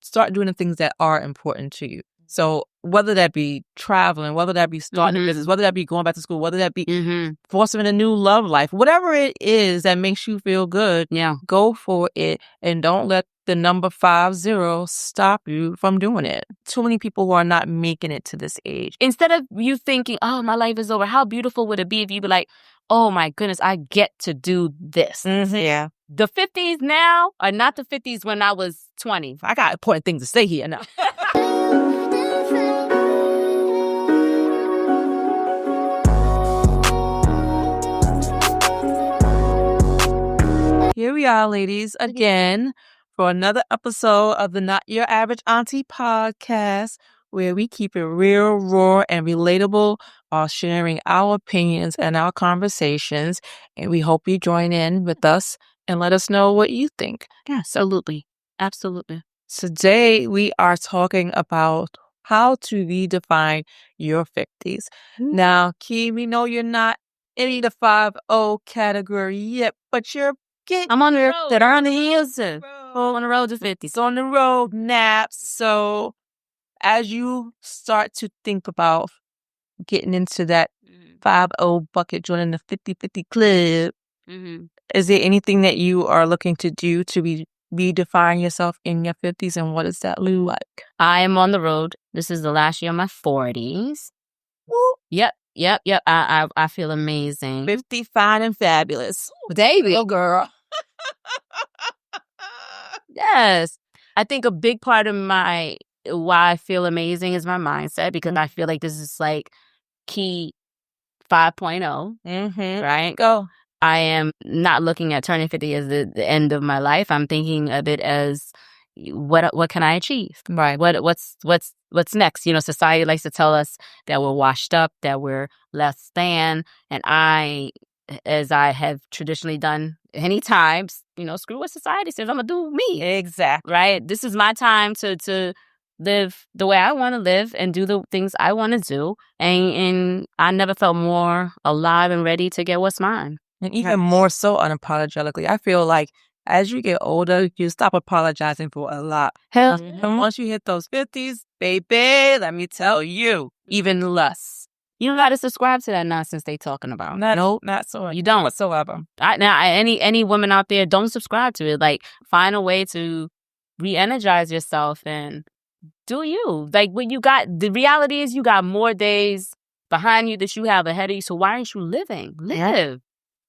start doing the things that are important to you. So whether that be traveling, whether that be starting a business, whether that be going back to school, whether that be fostering a new love life, whatever it is that makes you feel good, go for it. And don't let the number 50 stop you from doing it. Too many people who are not making it to this age. Instead of you thinking, oh, my life is over, how beautiful would it be if you be like, oh my goodness, I get to do this. Yeah. The 50s now are not the 50s when I was 20. I got important things to say here now. Here we are, ladies, again for another episode of the Not Your Average Auntie podcast, where we keep it real, raw, and relatable while sharing our opinions and our conversations. And we hope you join in with us and let us know what you think. Absolutely. Absolutely. Today, we are talking about how to redefine your 50s. Now, Key, we know you're not in the 50 category yet, but you're I'm on the road. That are on the heels. On the road to 50. It's on the road, naps. So as you start to think about getting into that 50 bucket, joining the 50-50 club, is there anything that you are looking to do to redefine yourself in your 50s, and what does that look like? I am on the road. This is the last year of my 40s. Woo. Yep. I feel amazing. 50, fine and fabulous. Baby. Oh, girl. Yes. I think a big part of why I feel amazing is my mindset, because I feel like this is like key 5.0. Right? Go. I am not looking at turning 50 as the end of my life. I'm thinking of it as what can I achieve? Right. What's next? You know, society likes to tell us that we're washed up, that we're less than, and I, as I have traditionally done many times, you know, screw what society says. I'm gonna do me. Exactly. Right? This is my time to live the way I want to live and do the things I want to do, and I never felt more alive and ready to get what's mine. And even more so unapologetically. I feel like as you get older, you stop apologizing for a lot. Hell, And once you hit those 50s, baby, let me tell you, even less. You don't got to subscribe to that nonsense they talking about. Nope, not so. You don't whatsoever. Any women out there, don't subscribe to it. Like, find a way to re-energize yourself and do you. Like, when you got, the reality is you got more days behind you that you have ahead of you. So why aren't you living? Live.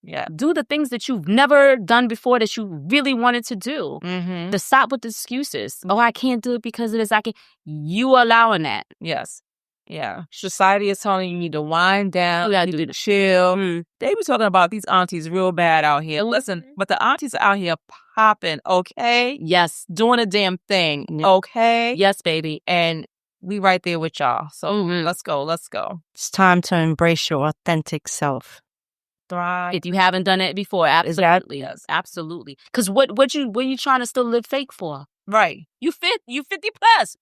Yeah. Do the things that you've never done before that you really wanted to do. To stop with the excuses. Oh, I can't do it because of this. You allowing that. Yes. Yeah. Society is telling you need to wind down, You gotta you need to chill. They be talking about these aunties real bad out here. Listen, but the aunties are out here popping, okay? Yes. Doing a damn thing, okay? Yes, baby. And we right there with y'all. So let's go. It's time to embrace your authentic self. Thrive. If you haven't done it before, absolutely. Yes. Absolutely. Because what you trying to still live fake for? Right. You 50 plus.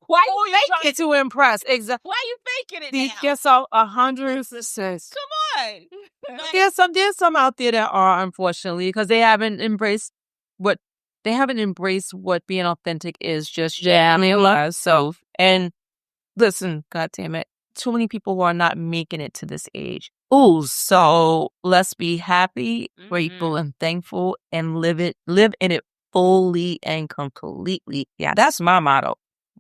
Why you faking to impress? Exactly. Why you faking it now? Yes, so 100%. Come on. There's some out there that are, unfortunately, because they haven't embraced what being authentic is just yet. I mean, so, and listen, God damn it, too many people who are not making it to this age. Ooh, so let's be happy, grateful, and thankful, and live in it fully and completely. Yeah, that's my motto.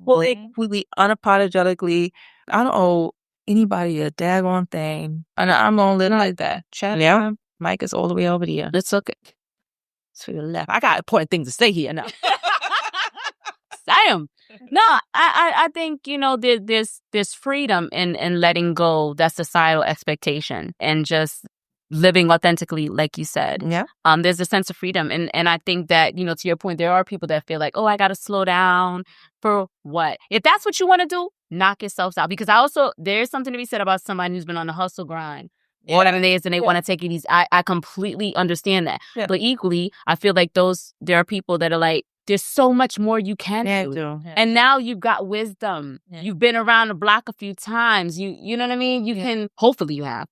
Fully, completely, unapologetically. I don't owe anybody a daggone thing, and I'm gonna live like that. Chat. Yeah, Mike is all the way over here. Let's look at to the left. I got important things to say here now. Damn. No, I think, you know, there's freedom in letting go that societal expectation and just living authentically, like you said. Yeah. There's a sense of freedom. And I think that, you know, to your point, there are people that feel like, oh, I got to slow down for what? If that's what you want to do, knock yourselves out. Because there's something to be said about somebody who's been on the hustle grind. Whatever it is, and they want to take it easy. I completely understand that. Yeah. But equally, I feel like there are people that are like, there's so much more you can do. Yeah. And now you've got wisdom. Yeah. You've been around the block a few times. You know what I mean? You can, hopefully you have.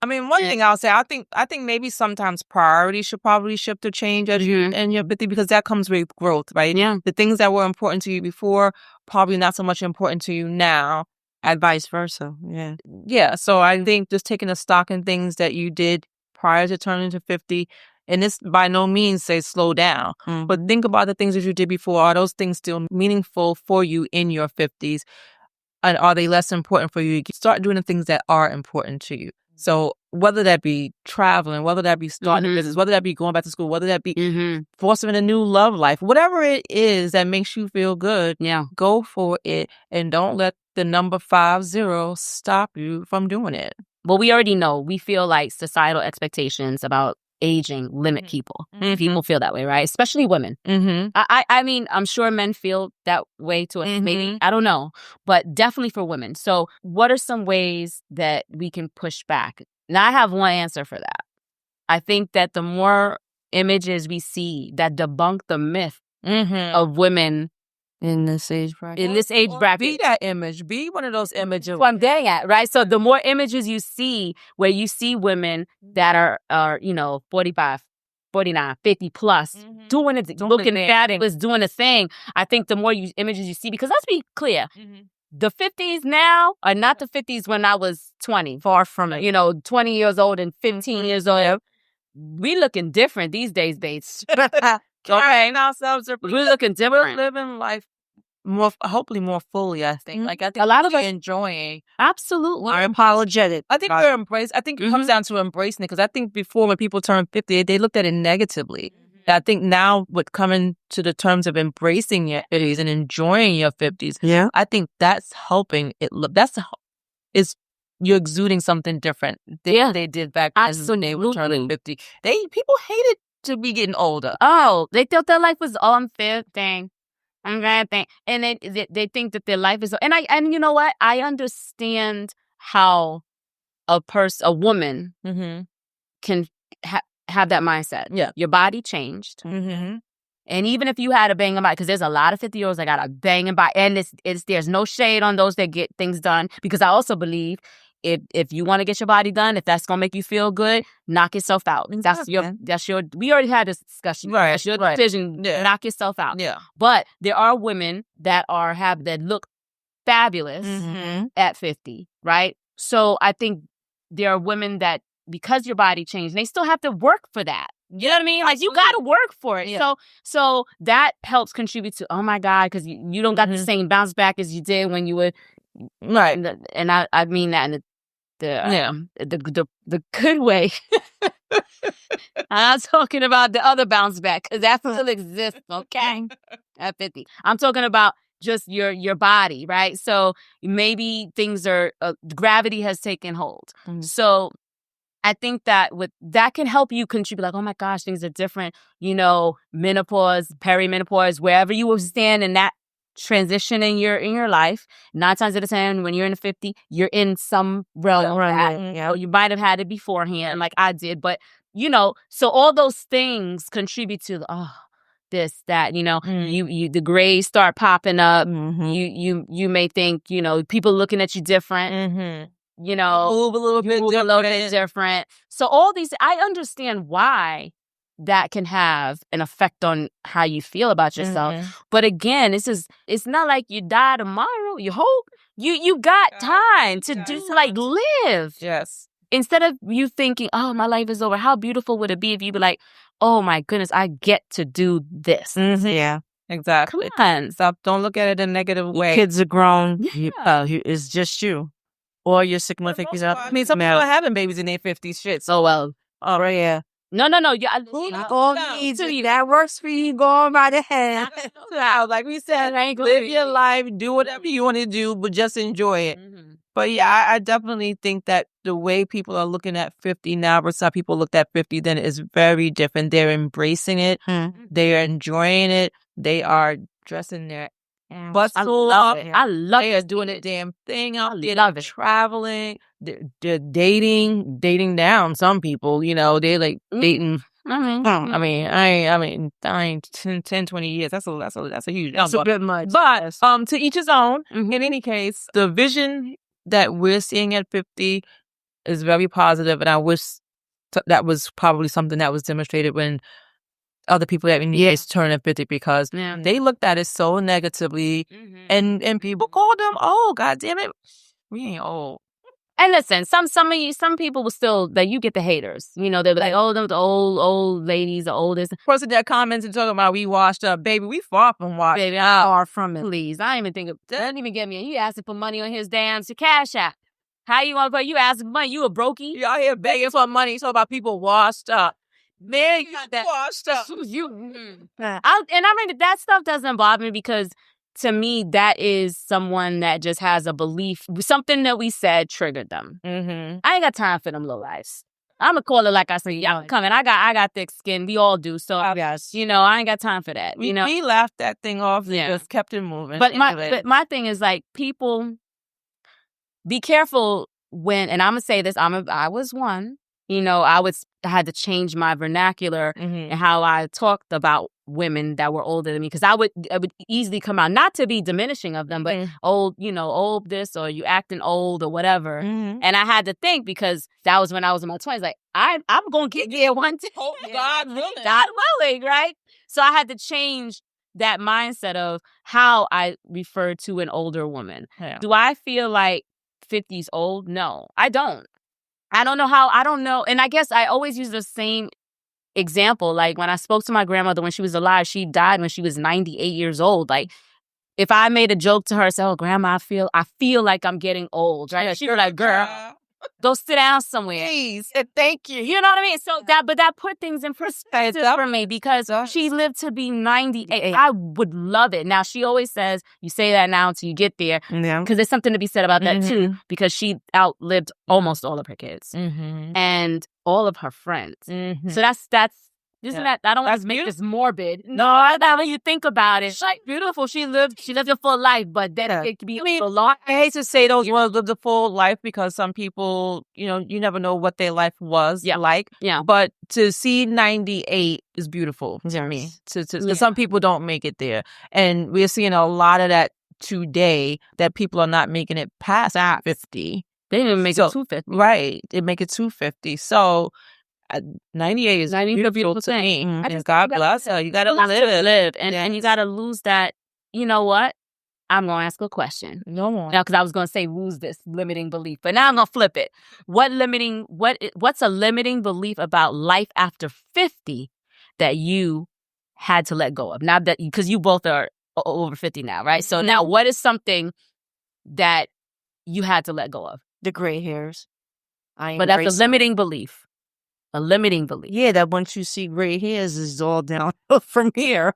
I mean, one thing I'll say, I think maybe sometimes priorities should probably shift or change as you and your 50 because that comes with growth, right? Yeah. The things that were important to you before, probably not so much important to you now. And vice versa. Yeah. Yeah. So I think just taking a stock in things that you did prior to turning to 50, and this by no means says slow down, but think about the things that you did before. Are those things still meaningful for you in your 50s? And are they less important for you? Start doing the things that are important to you. So whether that be traveling, whether that be starting a business, whether that be going back to school, whether that be fostering a new love life, whatever it is that makes you feel good, go for it. And don't let the number 50 stop you from doing it. Well, we already know. We feel like societal expectations about aging limit people. People feel that way, right? Especially women. I mean, I'm sure men feel that way too. Maybe, I don't know, but definitely for women. So what are some ways that we can push back? Now, I have one answer for that. I think that the more images we see that debunk the myth of women In this age bracket. Be that image. Be one of those images. That's what I'm getting at, right? So the more images you see where you see women that are 45, 49, 50 plus doing it, looking fabulous, doing a thing, I think the more images you see, because let's be clear, the 50s now are not the 50s when I was 20. Far from it. 20 years old and 15 years old. We looking different these days, babes. Okay, ourselves are We're looking different. living life hopefully more fully, I think. Like I think a lot of us enjoying. Absolutely. Are apologetic. I think we're embraced. I think it comes down to embracing it because I think before when people turn 50, they looked at it negatively. I think now with coming to the terms of embracing your 50s and enjoying your 50s, I think that's helping it look. You're exuding something different than they did back when they were turning 50. People hated to be getting older. Oh, they thought their life was unfair thing. I'm glad thing. And they think that their life is, and you know what? I understand how a woman can have that mindset. Yeah. Your body changed. And even if you had a banging body, because there's a lot of 50-year-olds that got a banging body, and there's no shade on those that get things done, because I also believe if you want to get your body done, if that's gonna make you feel good, knock yourself out. That's your. We already had this discussion. Right. That's your decision. Yeah. Knock yourself out. Yeah. But there are women that look fabulous at 50, right? So I think there are women that, because your body changed, they still have to work for that. You know what I mean? Like, you got to work for it. Yeah. So that helps contribute to, oh my God, because you don't got the same bounce back as you did when you were. Right. And I mean that in the good way. I'm not talking about the other bounce back, because that still exists, okay? At 50. I'm talking about just your body, right? So maybe things are, gravity has taken hold. So I think that that can help you contribute, like, oh my gosh, things are different, menopause, perimenopause, wherever you will stand in that transition in your life. 9 times out of 10, when you're in the 50, you're in some realm. Right. You might have had it beforehand, like I did, but so all those things contribute to this, that, you the grays start popping up. You may think, people looking at you different. Move a little bit different. So all these, I understand why that can have an effect on how you feel about yourself. But again, it's not like you die tomorrow. You hope you got time to live. Yes. Instead of you thinking, oh, my life is over, how beautiful would it be if you be like, oh my goodness, I get to do this. Yeah. Exactly. Come on. Stop. Don't look at it in a negative way. Kids are grown. It's just you. Or your significant other. I mean, some people are having babies in their 50s. Shit. So well. Oh, yeah. No. That works for you. Go on right ahead. Like we said, live your life, do whatever you want to do, but just enjoy it. But yeah, I definitely think that the way people are looking at 50 now versus how people looked at 50 then is very different. They're embracing it. They are enjoying it. They are dressing their bustle up. I love They are doing the damn thing out there. love it. Traveling. They're dating down. Some people, they're like dating. I mean, 10, 20 years. That's a huge That's number. a bit much. But to each his own. In any case, the vision that we're seeing at 50 is very positive, and I wish that was probably something that was demonstrated when other people that is turning 50, because they looked at it so negatively, and people called them, oh, God damn it, we ain't old. And listen, some people will still, like, you get the haters. You know, they'll be like, oh, them the old ladies, the oldest. Person that comments and talking about we washed up, baby, we far from washed. Baby, far from it. Please, I ain't even think of that. Doesn't even get me. You asking for money on his damn Cash App. How you want to pay? You asking for money? You a brokey? You out here begging for money. So about people washed up. Man, you that washed up. And I mean, that stuff doesn't bother me, because to me, that is someone that just has a belief. Something that we said triggered them. Mm-hmm. I ain't got time for them low lives. I'm gonna call it like I said. Y'all coming. I got thick skin. We all do. So you know, I ain't got time for that. We laughed that thing off and just kept it moving. But my thing is, like, people, be careful when, and I'm gonna say this. I was one. You know, I had to change my vernacular and how I talked about women that were older than me, because I would easily come out, not to be diminishing of them, but old, you know, old this, or you acting old or whatever. And I had to think, because that was when I was in my 20s. Like, I'm gonna get there one day. Oh, God willing. God willing, right? So I had to change that mindset of how I refer to an older woman. Yeah. Do I feel like 50's old? No, I don't. I don't know how. I don't know. And I guess I always use the same example. Like, when I spoke to my grandmother when she was alive, she died when she was 98 years old. Like, if I made a joke to her, say, "Oh, Grandma, I feel like I'm getting old," right? Yeah, She'd be like, "Girl, go sit down somewhere. Please, thank you." You know what I mean? So that put things in perspective for me, because she lived to be 98. I would love it. Now, she always says, you say that now until you get there, because there's something to be said about that too, because she outlived almost all of her kids and all of her friends. So that's isn't that, I don't want to make this morbid. No, I when you think about it, she's beautiful. She lived a full life, but that it could be a lot. I hate to say those words, lived a full life, because some people, you know, you never know what their life was like. Yeah. But to see 98 is beautiful to me. Because some people don't make it there. And we're seeing a lot of that today, that people are not making it past 50. They didn't even make it 250. Right. They make it 250. So 98 is beautiful to me. And God bless her. You got to live. And you got to lose that. You know what? I'm going to ask a question. No more. Now, because I was going to say lose this limiting belief, but now I'm going to flip it. What's a limiting belief about life after 50 that you had to let go of? Now that, because you both are over 50 now, right? So now, what is something that you had to let go of? The gray hairs. But that's a limiting belief. A limiting belief. Yeah, that once you see gray hairs, is all down from here.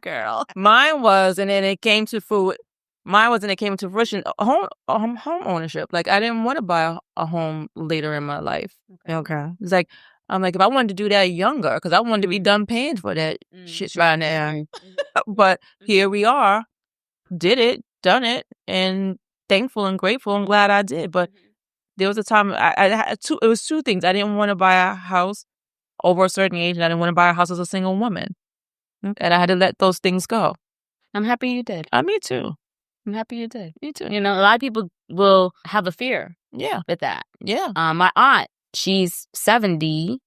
Girl. Mine was, and then it came to food. Mine was, and it came to fruition, home ownership. Like, I didn't want to buy a home later in my life. Okay. It's like, I'm like, if I wanted to do that younger, because I wanted to be done paying for that shit right now. But here we are, done it, and thankful and grateful and glad I did. But there was a time I had it was two things. I didn't want to buy a house over a certain age, and I didn't want to buy a house as a single woman. And I had to let those things go. I'm happy you did. Me too. I'm happy you did. Me too. You know, a lot of people will have a fear with that. Yeah. My aunt, she's 70,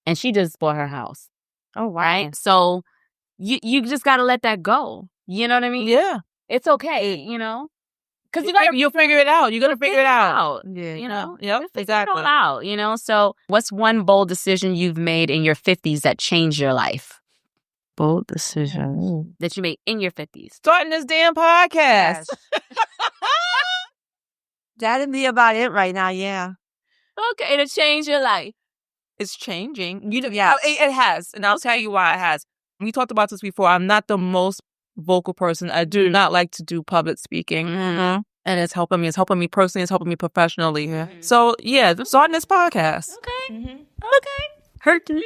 and she just bought her house. Oh, wow. Right? So you just got to let that go. You know what I mean? Yeah. It's okay, you know? Because you'll figure it out. You're going to figure it out. Yeah. You know? Yep, exactly. Figure it out, you know? So what's one bold decision you've made in your 50s that changed your life? Bold decision. That you made in your 50s. Starting this damn podcast. Yes. That'd be about it right now, yeah. Okay, to change your life. It's changing. It has. And I'll tell you why it has. We talked about this before. I'm not the most vocal person. I do not like to do public speaking. And it's helping me. It's helping me personally. It's helping me professionally. So, starting this podcast. Okay. Okay. Hurt me.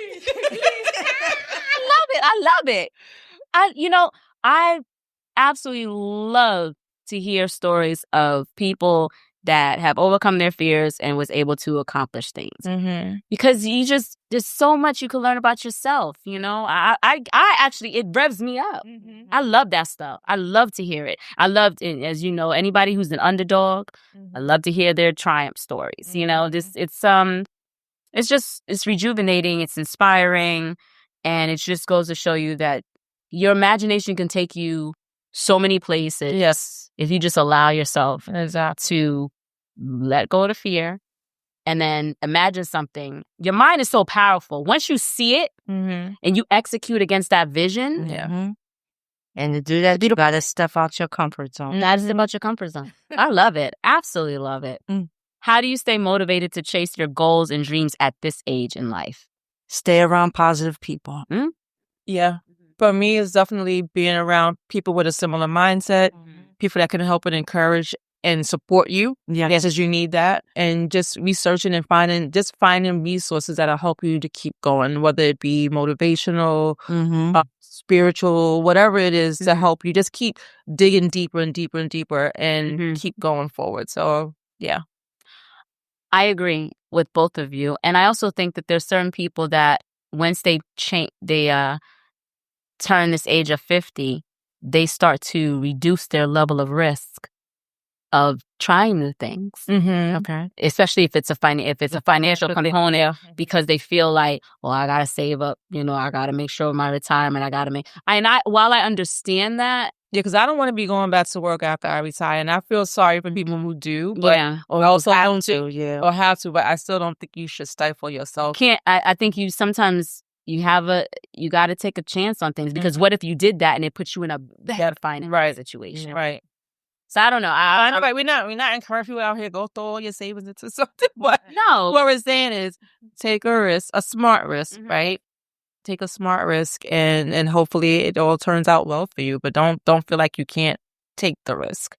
I love it. I absolutely love to hear stories of people that have overcome their fears and was able to accomplish things. Mm-hmm. Because there's so much you can learn about yourself, you know. I actually, it revs me up. Mm-hmm. I love that stuff. I love to hear it. I love, as you know, anybody who's an underdog, I love to hear their triumph stories. You know, it's rejuvenating, it's inspiring, and it just goes to show you that your imagination can take you so many places. Yes. If you just allow yourself Exactly. to let go of the fear and then imagine something. Your mind is so powerful. Once you see it Mm-hmm. and you execute against that vision, Yeah. And to do that, you gotta step out your comfort zone. that's about your comfort zone. I love it. Absolutely love it. How do you stay motivated to chase your goals and dreams at this age in life? Stay around positive people. Yeah. For me, it's definitely being around people with a similar mindset, people that can help and encourage and support you. Yes. As you need that. And just researching and finding resources that'll help you to keep going, whether it be motivational, spiritual, whatever it is to help you. Just keep digging deeper and deeper and deeper and keep going forward. So, yeah. I agree with both of you. And I also think that there's certain people that once they turn this age of 50, they start to reduce their level of risk of trying new things. Okay. Especially if it's a financial component, because they feel like, well, I gotta save up, you know, I gotta make sure my retirement, while I understand that. Yeah, because I don't want to be going back to work after I retire, and I feel sorry for people who do. But Or also have to, but I still don't think you should stifle yourself. I think you sometimes you got to take a chance on things, because what if you did that and it puts you in a bad finance situation? Right. So I don't know. Right. We're not encouraging people out here go throw all your savings into something. But no, what we're saying is take a risk, a smart risk, right? Take a smart risk, and hopefully it all turns out well for you. But don't feel like you can't take the risk,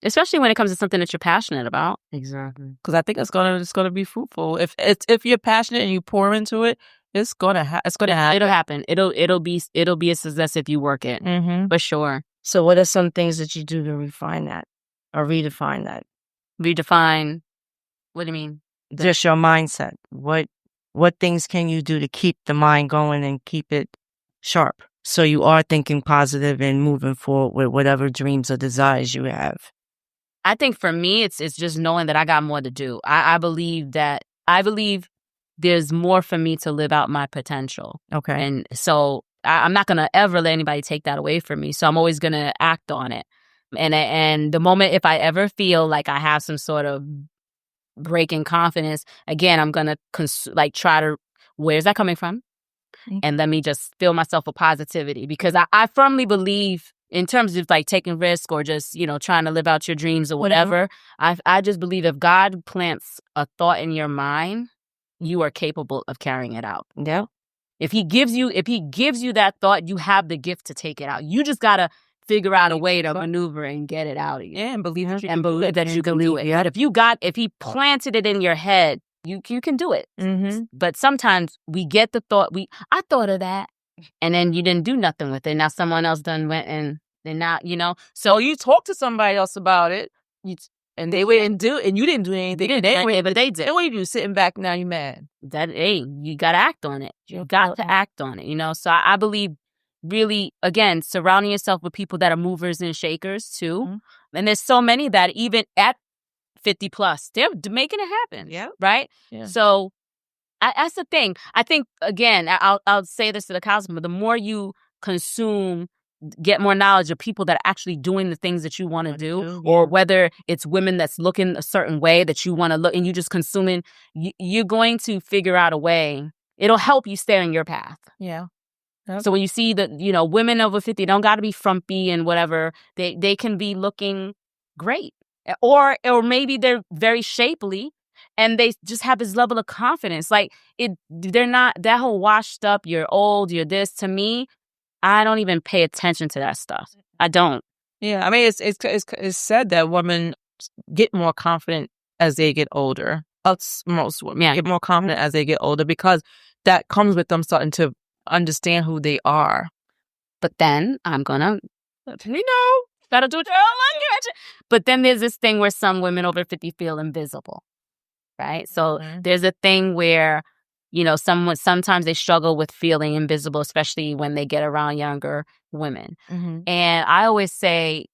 especially when it comes to something that you're passionate about. Exactly. because I think it's gonna be fruitful. If you're passionate and you pour into it, it's gonna happen. It'll happen. It'll be a success if you work it, for sure. So what are some things that you do to refine that or redefine that? Redefine. What do you mean? Just your mindset. What things can you do to keep the mind going and keep it sharp, so you are thinking positive and moving forward with whatever dreams or desires you have? I think for me, it's just knowing that I got more to do. I believe there's more for me to live out my potential. Okay. And so I'm not going to ever let anybody take that away from me. So I'm always going to act on it. And the moment, if I ever feel like I have some sort of break in confidence, again, I'm going to try to, where's that coming from? And let me just fill myself with positivity, because I firmly believe, in terms of like taking risk or just, you know, trying to live out your dreams or whatever, I just believe if God plants a thought in your mind, you are capable of carrying it out. Yeah. If he gives you that thought, you have the gift to take it out. You just gotta figure out a way to maneuver and get it out of you. Yeah, and believe that you can do it. Yeah. If he planted it in your head, you can do it. But sometimes we get the thought, I thought of that, and then you didn't do nothing with it. Now someone else done went and they're not, you know. So you talk to somebody else about it, and they went and you didn't do anything. But they did. And what you do? Sitting back now, you mad? You got to act on it. You got to act on it, you know. So I believe, really, again, surrounding yourself with people that are movers and shakers too. And there's so many that even at 50 plus, they're making it happen. Yeah. Right. Yeah. So that's the thing. I think, again, I'll say this to the cows, but the more you consume, get more knowledge of people that are actually doing the things that you want to do, or whether it's women that's looking a certain way that you want to look, and you just consuming, you're going to figure out a way. It'll help you stay on your path. Yeah. Yep. So when you see that, you know, women over 50 don't got to be frumpy and whatever, they can be looking great, or maybe they're very shapely and they just have this level of confidence. Like they're not that whole washed up, you're old, you're this. To me, I don't even pay attention to that stuff. I don't. Yeah, I mean, it's said that women get more confident as they get older. Most women get more confident as they get older, because that comes with them starting to understand who they are. But then I'm gonna, Gotta do it. But then there's this thing where some women over 50 feel invisible, right? So there's a thing where, sometimes they struggle with feeling invisible, especially when they get around younger women. And I always say,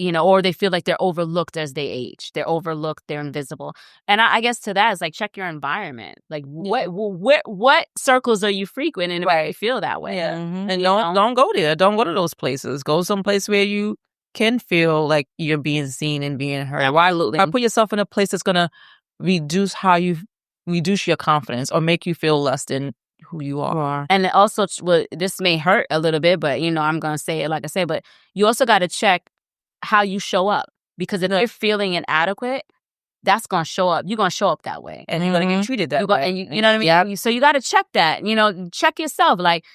or they feel like they're overlooked as they age. They're overlooked, they're invisible. And I guess to that is like, check your environment. Like, what circles are you frequenting if you feel that way? Yeah. And don't go there. Don't go to those places. Go someplace where you can feel like you're being seen and being heard. Or put yourself in a place that's going to reduce your confidence or make you feel less than who you are. And it also, this may hurt a little bit, but, I'm going to say it like I say, but you also got to check how you show up, because if you're feeling inadequate, that's gonna show up. You're gonna show up that way, and you're gonna get treated that way. And you know what I mean? Yeah. So you got to check that. Check yourself. Like,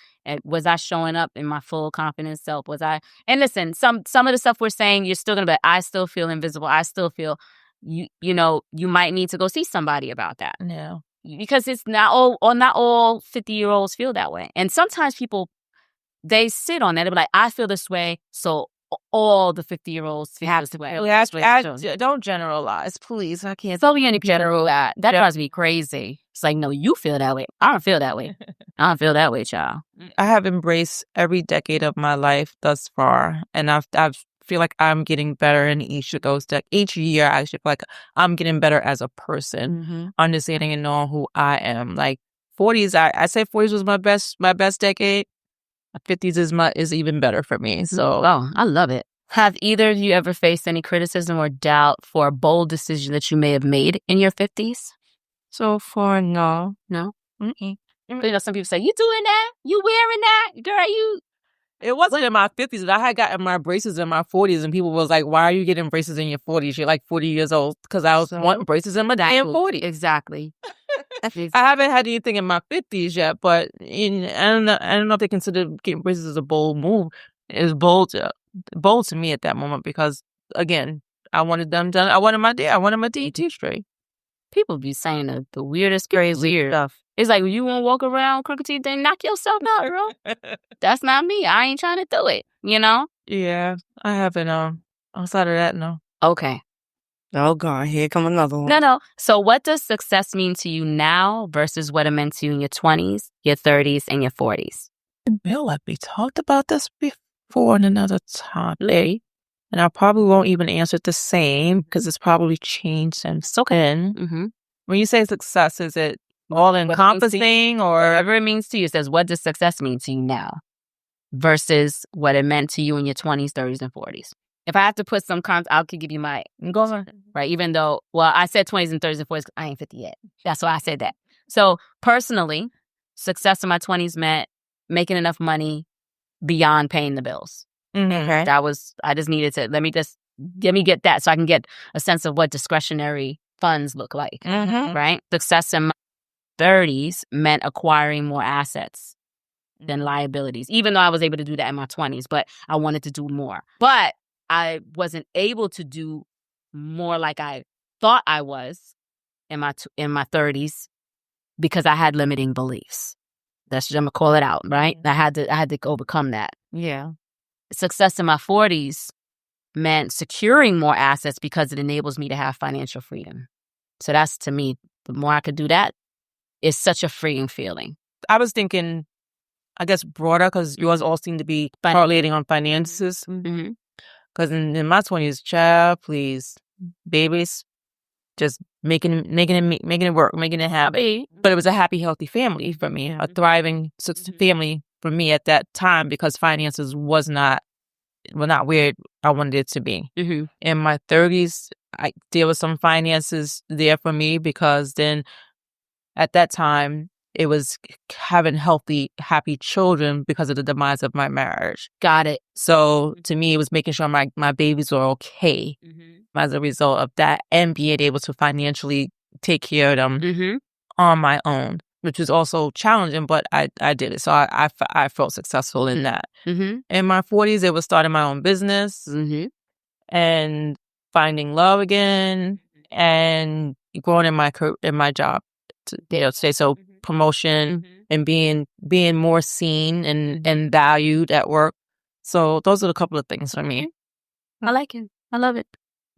was I showing up in my full confidence self? Was I? And listen, some of the stuff we're saying, you're still gonna be. I still feel invisible. I still feel. You might need to go see somebody about that. No, because it's not all 50-year-olds feel that way, and sometimes people, they sit on that. They're like, I feel this way, so all the 50-year-olds feel this way. Don't generalize, please. I can't. So many general that drives me crazy. It's like, no, you feel that way. I don't feel that way. I don't feel that way, child. I have embraced every decade of my life thus far, and I feel like I'm getting better in each of those. Each year, I feel like I'm getting better as a person, understanding and knowing who I am. Like 40s, I say 40s was my best decade. 50s is even better for me. So, I love it. Have either of you ever faced any criticism or doubt for a bold decision that you may have made in your 50s? So far, no. Some people say, you doing that? You wearing that? Girl, you... It wasn't in my 50s. I had gotten my braces in my 40s, and people was like, why are you getting braces in your 40s? You're like 40 years old. Because I was wanting braces in my damn 40s. Exactly. I haven't had anything in my 50s yet, but I don't know if they consider getting braces as a bold move. It's bold to me at that moment because, again, I wanted them done. I wanted my DT straight. People be saying the weirdest, crazy stuff. It's like, you want to walk around crooked teeth, then knock yourself out, girl. That's not me. I ain't trying to do it, Yeah, I haven't. Outside of that, no. Okay. Oh, God, here come another one. No. So what does success mean to you now versus what it meant to you in your 20s, your 30s, and your 40s? Bill, like we talked about this before in another topic, and I probably won't even answer it the same because it's probably changed since then. When you say success, is it all-encompassing or... Whatever it means to you. It says, what does success mean to you now versus what it meant to you in your 20s, 30s, and 40s? If I have to put some I could give you my... Go on. Right, even though... Well, I said 20s and 30s and 40s because I ain't 50 yet. That's why I said that. So, personally, success in my 20s meant making enough money beyond paying the bills. Okay. That was... I just needed to... Let me get that so I can get a sense of what discretionary funds look like. Right? Success in my 30s meant acquiring more assets than liabilities, even though I was able to do that in my 20s, but I wanted to do more. But I wasn't able to do more like I thought I was in my 30s because I had limiting beliefs. I'm gonna call it out, right? I had to overcome that. Yeah. Success in my 40s meant securing more assets because it enables me to have financial freedom. So that's, to me, the more I could do that, it's such a freeing feeling. I was thinking, I guess, broader because yours all seem to be correlating on finances. Because in my 20s, child, please, babies, just making it work, making it happen. But it was a happy, healthy family for me, a thriving family for me at that time because finances were not where I wanted it to be. In my 30s, there was some finances there for me because then at that time, it was having healthy, happy children because of the demise of my marriage. Got it. So to me, it was making sure my babies were okay as a result of that and being able to financially take care of them on my own, which was also challenging, but I did it. So I felt successful in that. In my 40s, it was starting my own business and finding love again and growing in my job. Say so, promotion and being more seen and valued at work. So those are a couple of things for me. I like it. I love it.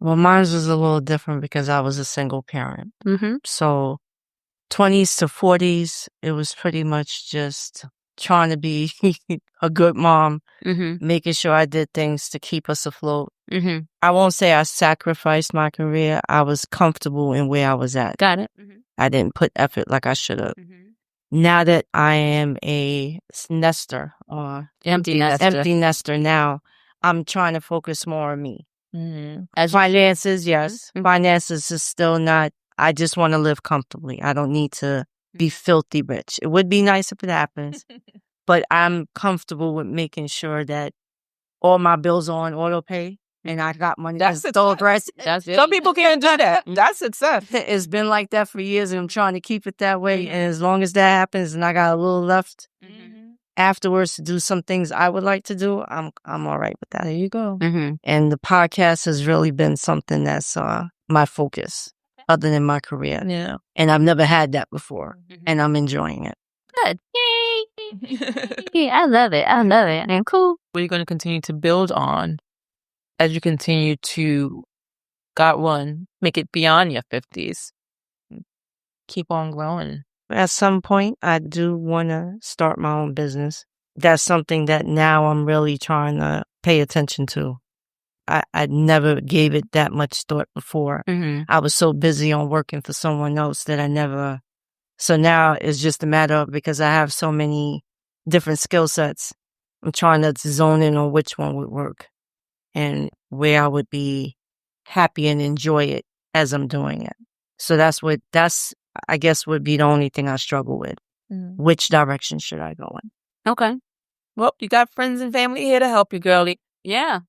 Well, mine was a little different because I was a single parent. Mm-hmm. So 20s to 40s, it was pretty much just trying to be a good mom, Mm-hmm. making sure I did things to keep us afloat. Mm-hmm. I won't say I sacrificed my career. I was comfortable in where I was at. Got it. Mm-hmm. I didn't put effort like I should have. Mm-hmm. Now that I am a nester or Empty nester now, I'm trying to focus more on me. As Finances, yes. Mhm. Finances is still not, I just want to live comfortably. I don't need to be filthy rich. It would be nice if it happens, but I'm comfortable with making sure that all my bills are on auto pay and I got money. That's That's all That's it. Some people can't do that. That's success. It's been like that for years and I'm trying to keep it that way. And as long as that happens and I got a little left afterwards to do some things I would like to do, I'm all right with that. There you go. Mm-hmm. And the podcast has really been something that's my focus other than my career. Yeah. And I've never had that before. Mhm. And I'm enjoying it. Good. Yay. Yeah, I love it. I love it. And cool. What are you going to continue to build on as you continue to, God one, make it beyond your 50s? Keep on growing. At some point, I do want to start my own business. That's something that now I'm really trying to pay attention to. I never gave it that much thought before. Mm-hmm. I was so busy on working for someone else that I never. So now it's just a matter of, because I have so many different skill sets, I'm trying to zone in on which one would work and where I would be happy and enjoy it as I'm doing it. So that's I guess would be the only thing I struggle with. Which direction should I go in? Okay. Well, you got friends and family here to help you, girlie. Yeah,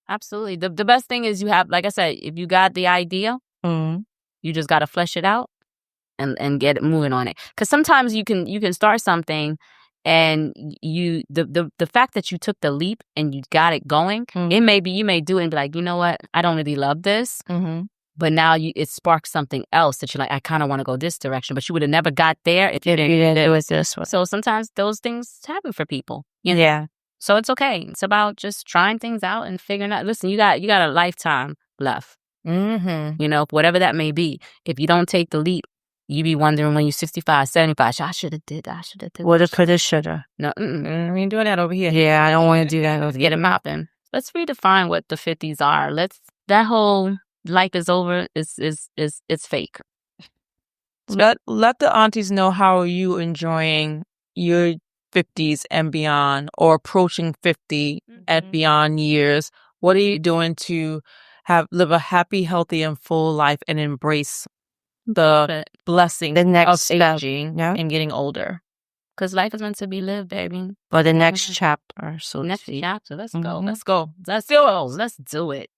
absolutely. The best thing is you have, like I said, if you got the idea, you just got to flesh it out and get it moving on it. Because sometimes you can start something and the fact that you took the leap and you got it going, it may be, you may do it and be like, you know what, I don't really love this. But now it sparks something else that you're like, I kind of want to go this direction. But you would have never got there if you didn't do it this way. So sometimes those things happen for people. You know? Yeah. So it's okay. It's about just trying things out and figuring out. Listen, you got a lifetime left. You know, whatever that may be. If you don't take the leap, you be wondering when you're 65, 75, I should have did. Woulda, coulda, shoulda. No, We ain't doing that over here. Yeah, I don't want to do that. let's get it mopping. Let's redefine what the 50s are. That whole life is over. It's fake. Let the aunties know, how are you enjoying your 50s and beyond, or approaching 50 and beyond years? What are you doing to live a happy, healthy, and full life and embrace the blessing The next of step. aging Yeah. and getting older? Because life is meant to be lived, baby. For the next chapter, so to Next speak. chapter. Let's go. Let's go. Let's do it.